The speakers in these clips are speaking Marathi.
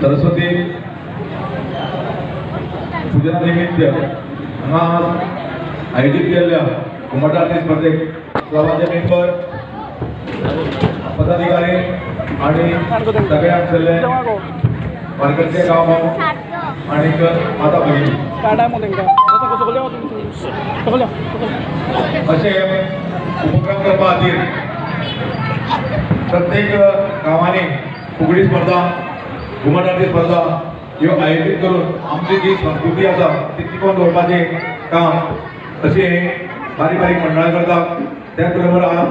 सरस्वती पूजना निमित्त हांगा आयोजित केल्ल्या घुमट आरती स्पर्धेक सहभागी मेंबर पदाधिकारी आणि सगळे आमचे वारकरचे गांव आणि माता भगिनी असे उपक्रम करपा खातीर प्रत्येक गांवांनी फुगडी स्पर्धा घुमट आरती स्पर्धा ह्यो आयोजित करून आमची जी संस्कृती आसा ती टिकोवन दवरपाचें काम अशी बारीक बारीक मंडळां करतात. त्याच बरोबर आज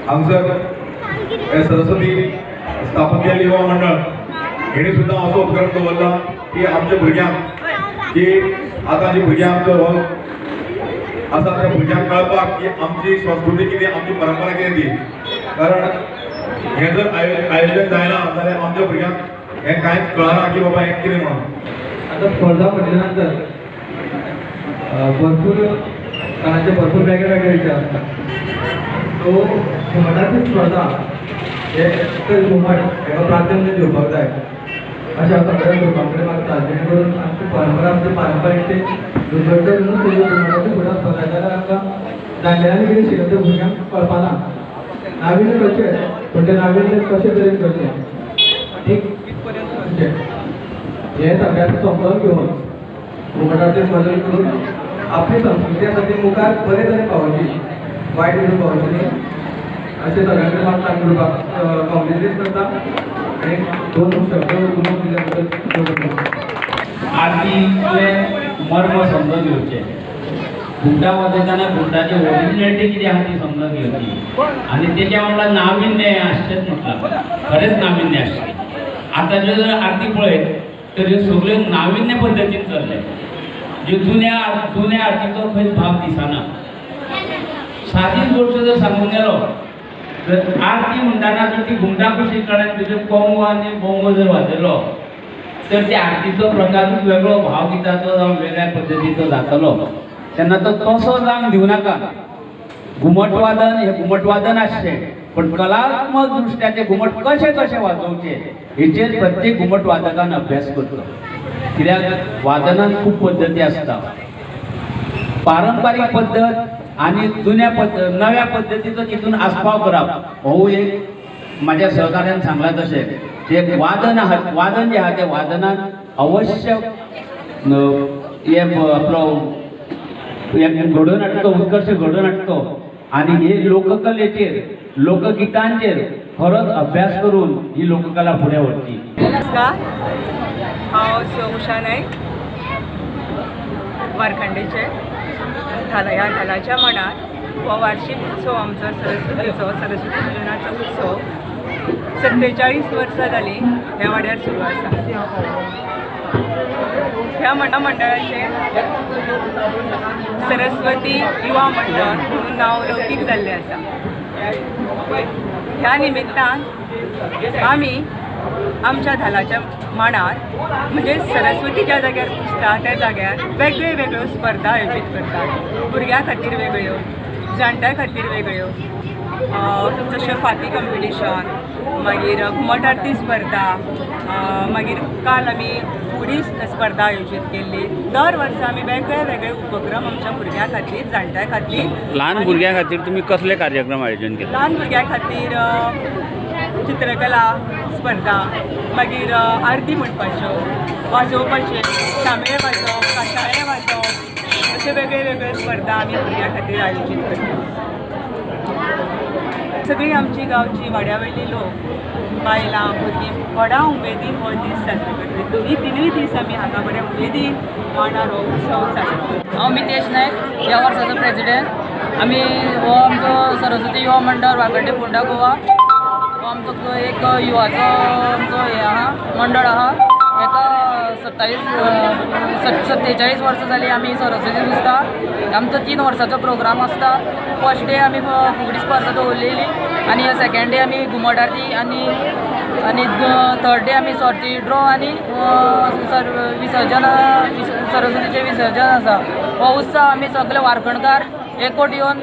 हांगसर सरस्वती स्थापन युवा मंडळ हेणी सुद्दां असो उपक्रम दवरला की आमच्या भुरग्यांक की आतां जी भुरग्यां आमचो आसा त्या भुरग्यांक कळपाक की आमची संस्कृती कितें आमची परंपरा कितें ती. कारण हें जर आयोजन जायना जाल्यार आमच्या भुरग्यांक हें कांयच कळना की बाबा हें कितें म्हणून. आता स्पर्धा म्हटल्या नंतर भरपूर कानाचे भरपूर वेगळे वेगळे विचार असतात. तो घुमटाची स्पर्धा हे घुमट हेका प्राधान्य दिवपाक जाय अशा सगळ्या लोकांकडे मागता, जेणेकरून आमची परंपरा आमचे पारंपारीक ते दुर्घटना घुमटाची फुडार स्पर्धा जाल्यार आमकां जाणट्यांनी कितें शिकता तें भुरग्यांक कळपाना. नाविन्य करचें पण तें नाविन्य कशें तरेन करचें एक हे सगळ्यांक समजून घेवन घुमटाचेर बदल करून आपली संस्कृती आसा ती मुखार बरे तरेन पावोवची, वायट करून पावोवची न्ही अशें सगळ्यां कडेन म्हाका सांग करपाक कॉम्प्लिमेंट करता आनी दोन शब्द उलोवंक दिल्या बद्दल. आरतीतले मर्म समजून घेवचे, घुमटा वाजयतना घुमटाची ओरिजिनॅलिटी कितें आहा ती समजून घेवची आनी तेच्या वांगडा नाविन्य आसचेंच म्हटलां, खरेंच नाविन्य आसचें. आतांच्यो जर आरती पळयत तर ह्यो सगळ्यो नाविन्य पद्दतीन चल्ले. ज्यो जुन्या आरतीचो खंयच भाग दिसना. सादीच गोश्ट जर सांगूंक गेलो तर आरती म्हणटाना जर ती घुमटा कशी कळ्ळें तुज्यो कोंगो आनी बोंगो जर वाजयलो तर त्या आरतीचो प्रकारूच वेगळो भाव गिताचो जावं वेगळ्या पद्दतीचो जातलो. तेन्ना तो तसो जावंक दिवं नाका. घुमट वादन हें घुमट वादन आसचें, पण कलात्मक दृश्ट्या ते घुमट कशें कशें वाजोवचे हेचेर प्रत्येक घुमट वादकान अभ्यास करचो. कित्याक वादनांत खूब पद्दती आसता. पारंपारीक पद्दत आनी जुन्या नव्या पद्दतीचो तितून आस्पाव करप हो एक म्हाज्या सहकार्यान सांगला तशें जे वादन जे आहा ते वादनान अवश्य हे आपलो घडोवन हाडटो, उत्कर्श घडोवन हाडटो आनी हे लोककलेचेर लोकगितांचेर खरोच अभ्यास करून ही लोककला फुडें व्हरची. नमस्कार, हांव उशा नायक वारखंडेचे ह्या धालाच्या मनार हो वार्षिक उत्सव आमचो सरस्वती पुजनाचो उत्सव 47 वर्सां जाली ह्या वाड्यार सुरू आसा. ह्या मंडळाचे सरस्वती युवा मंडळ म्हणून नांव लौकीक जाल्लें आसा. ह्या निमित्तान आमी आमच्या धालाच्या मांडार म्हणजे सरस्वती ज्या जाग्यार पुजता त्या जाग्यार वेगळ्यो वेगळ्यो स्पर्धा आयोजीत करतात. भुरग्यां खातीर वेगळ्यो, जाणट्यां खातीर वेगळ्यो, जशें फाती कॉम्पिटिशन, मागीर घुमट आरती स्पर्धा, मागीर काल आमी फुगडी स्पर्धा आयोजीत केल्ली. दर वर्सा आमी वेगळे वेगळे उपक्रम आमच्या भुरग्यां खातीर, जाणट्यां खातीर, ल्हान भुरग्यां खातीर तुमी कसले कार्यक्रम आयोजन केले? ल्हान भुरग्यां खातीर चित्रकला स्पर्धा, मागीर आरती म्हणपाच्यो, वाजोवपाचे, शामेळ वाजोवप, काशाळे वाजोवप, अशे वेगळे वेगळे स्पर्धा आमी भुरग्यां खातीर आयोजीत करतात. सगळीं आमची गांवची वाड्यावयली लोक, बायलां, भुरगीं व्हडा उमेदीन हो दीस साजरो करतात. तिनूय दीस आमी हांगा बऱ्या उमेदीन मांडार हो उत्सव साजरो करतात. हांव मितेश नायक, ह्या वर्साचो प्रेसिडेंट. आमी हो आमचो सरस्वती युवा मंडळ वागड्डे फोंडा गोवा हो आमचो एक युवाचो आमचो हे आहा मंडळ आहा. हेका 47 वर्सां जालीं आमी सरस्वती पुजता. आमचो 3 वर्साचो प्रोग्राम आसता. फर्स्ट डे आमी फुगडी स्पर्धा दवरलेली आनी सेकंड डे आमी घुमट आरती आनी थर्ड डे आमी सर्ती ड्रॉ आनी विसर्जन सरस्वतीचें विसर्जन आसा. हो उत्सव आमी सगळे वारकणकार एकवट येवन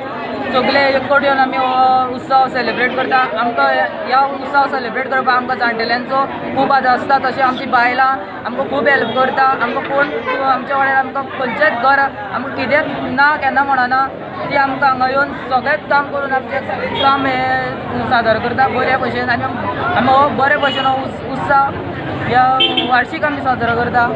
सगळे एकवट येवन आमी हो उत्सव सेलिब्रेट करता. आमकां ह्या उत्सव सेलिब्रेट करपाक आमकां जाणटेल्यांचो खूब आदार आसता. तशें आमची बायलां आमकां खूब हेल्प करता. आमकां कोण आमच्या वाड्यार आमकां खंयचेच घर आमकां कितेंच ना केन्ना म्हणना ती आमकां हांगा येवन सगळेंच काम करून आमचें काम हें सादर करता बऱ्या भशेन. आनी आमी हो बरे भशेन हो उत्सव ह्या वार्षिक आमी साजरो करता.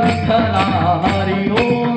विठ्ठला हरि ओम.